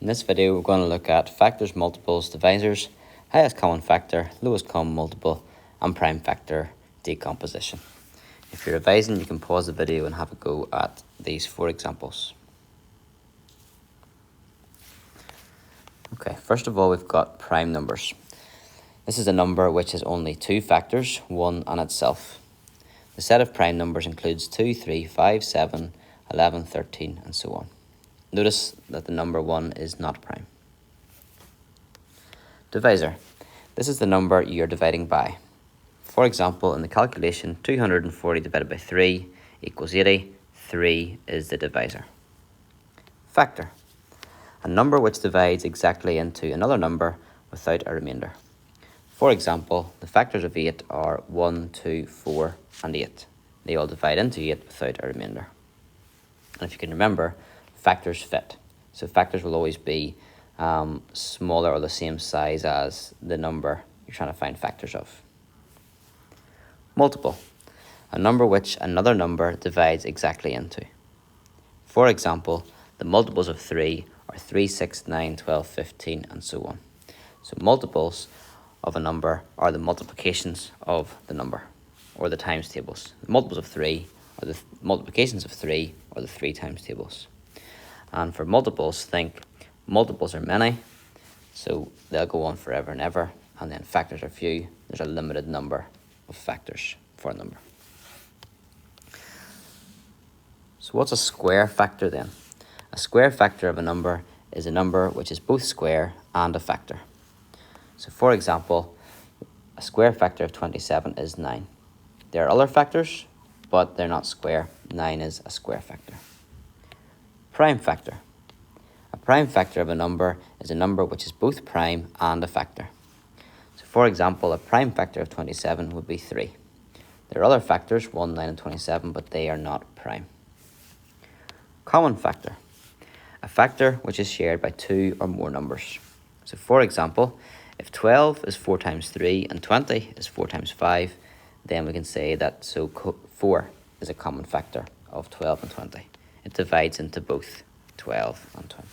In this video, we're going to look at factors, multiples, divisors, highest common factor, lowest common multiple, and prime factor decomposition. If you're revising, you can pause the video and have a go at these 4 examples. Okay, first of all, we've got prime numbers. This is a number which has only 2 factors, 1 and itself. The set of prime numbers includes 2, 3, 5, 7, 11, 13, and so on. Notice that the number 1 is not prime. Divisor. This is the number you're dividing by. For example, in the calculation, 240 divided by 3 equals 80. 3 is the divisor. Factor. A number which divides exactly into another number without a remainder. For example, the factors of 8 are 1, 2, 4, and 8. They all divide into 8 without a remainder. And if you can remember, factors fit. So factors will always be smaller or the same size as the number you're trying to find factors of. Multiple. A number which another number divides exactly into. For example, the multiples of 3 are 3, 6, 9, 12, 15, and so on. So multiples of a number are the multiplications of the number, or the times tables. The multiples of 3 are the multiplications of 3, or the 3 times tables. And for multiples, think multiples are many, so they'll go on forever and ever. And then factors are few. There's a limited number of factors for a number. So what's a square factor then? A square factor of a number is a number which is both square and a factor. So for example, a square factor of 27 is 9. There are other factors, but they're not square. 9 is a square factor. Prime factor. A prime factor of a number is a number which is both prime and a factor. So for example, a prime factor of 27 would be 3. There are other factors, 1, 9, and 27, but they are not prime. Common factor. A factor which is shared by 2 or more numbers. So for example, if 12 is 4 times 3 and 20 is 4 times 5, then we can say that 4 is a common factor of 12 and 20. It divides into both 12 and 20.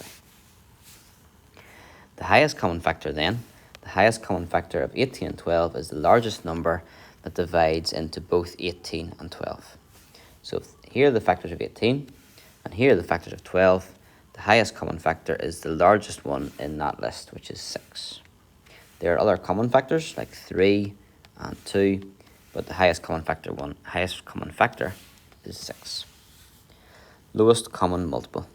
The highest common factor then, the highest common factor of 18 and 12 is the largest number that divides into both 18 and 12. So here are the factors of 18 and here are the factors of 12. The highest common factor is the largest one in that list, which is 6. There are other common factors like 3 and 2, but the highest common factor is 6. Lowest common multiple.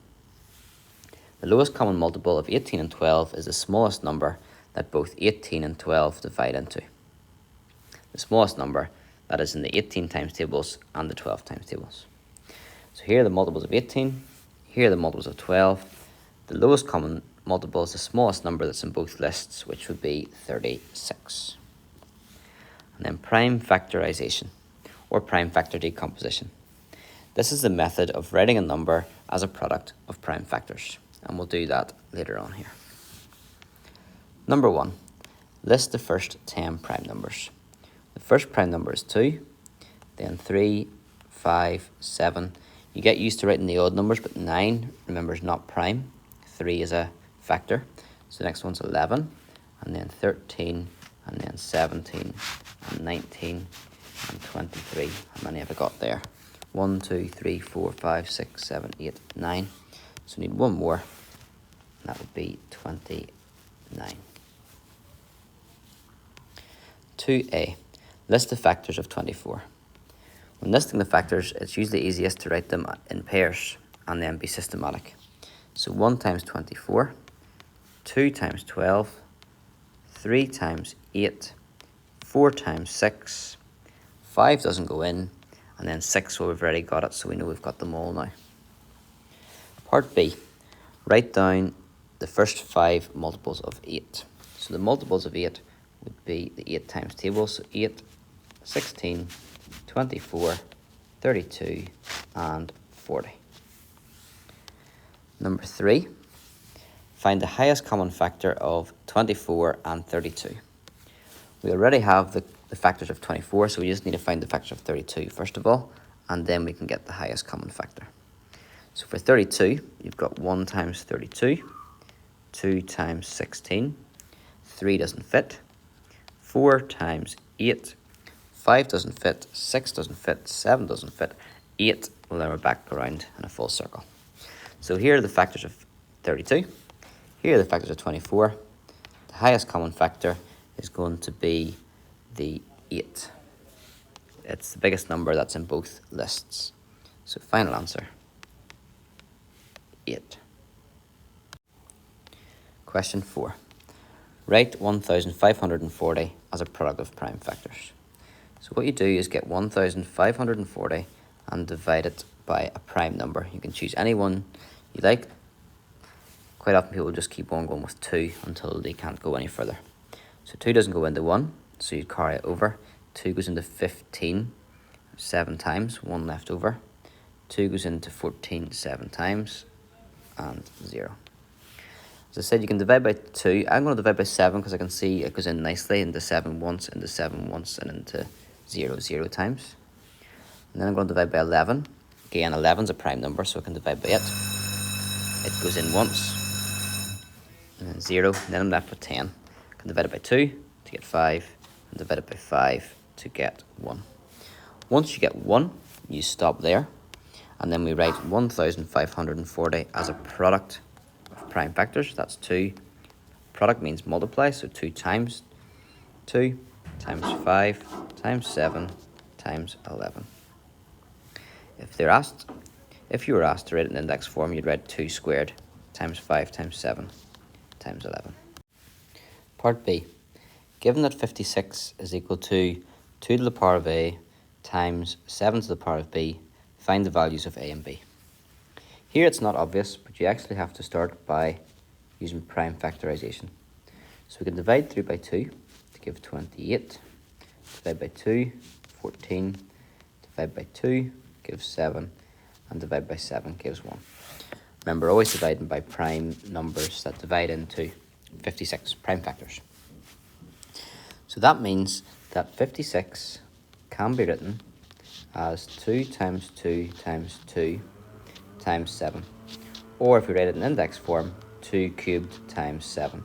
The lowest common multiple of 18 and 12 is the smallest number that both 18 and 12 divide into. The smallest number that is in the 18 times tables and the 12 times tables. So here are the multiples of 18, here are the multiples of 12. The lowest common multiple is the smallest number that's in both lists, which would be 36. And then prime factorization, or prime factor decomposition. This is the method of writing a number as a product of prime factors, and we'll do that later on here. Number 1, list the first 10 prime numbers. The first prime number is 2, then 3, 5, 7. You get used to writing the odd numbers, but 9, remember, is not prime. 3 is a factor. So the next one's 11, and then 13, and then 17, and 19, and 23. How many have I got there? 1, 2, 3, 4, 5, 6, 7, 8, 9. So we need one more, and that would be 29. 2a, list the factors of 24. When listing the factors, it's usually easiest to write them in pairs and then be systematic. So 1 times 24, 2 times 12, 3 times 8, 4 times 6, 5 doesn't go in, and then 6, well, we've already got it, so we know we've got them all now. Part B, write down the first 5 multiples of 8. So the multiples of 8 would be the 8 times table, so 8, 16, 24, 32, and 40. Number 3, find the highest common factor of 24 and 32. We already have the factors of 24, so we just need to find the factors of 32 first of all, and then we can get the highest common factor. So for 32, you've got 1 times 32, 2 times 16. 3 doesn't fit. 4 times 8. 5 doesn't fit. 6 doesn't fit. 7 doesn't fit. 8, well, then we're back around in a full circle. So here are the factors of 32. Here are the factors of 24. The highest common factor is going to be the 8. It's the biggest number that's in both lists. So final answer, 8. Question 4. Write 1,540 as a product of prime factors. So what you do is get 1,540 and divide it by a prime number. You can choose any one you like. Quite often people just keep on going with 2 until they can't go any further. So 2 doesn't go into 1, so you carry it over. 2 goes into 15 7 times, 1 left over. 2 goes into 14 7 times, and 0. As I said, you can divide by 2. I'm going to divide by 7 because I can see it goes in nicely into 7 once, into 7 once, and into 0 0 times. And then I'm going to divide by 11. Again, 11 is a prime number, so I can divide by it. It goes in once, and then 0. And then I'm left with 10. I can divide it by 2 to get 5, and divide it by 5 to get 1. Once you get 1, you stop there. And then we write 1,540 as a product of prime factors. That's 2. Product means multiply, so 2 times 2 times 5 times 7 times 11. If you were asked to write it in index form, you'd write 2 squared times 5 times 7 times 11. Part B. Given that 56 is equal to 2 to the power of A times 7 to the power of B, find the values of A and B. Here it's not obvious, but you actually have to start by using prime factorization. So we can divide through by 2 to give 28, divide by 2, 14, divide by 2 gives 7, and divide by 7 gives 1. Remember, always dividing by prime numbers that divide into 56, prime factors. So that means that 56 can be written as 2 times 2 times 2 times 7. Or if we write it in index form, 2 cubed times 7.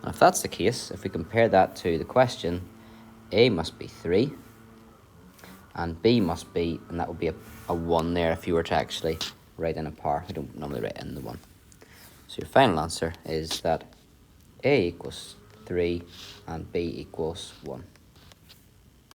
And if that's the case, if we compare that to the question, A must be 3, and B must be, and that would be a 1 there if you were to actually write in a power. We don't normally write in the 1. So your final answer is that A equals 3 and B equals 1.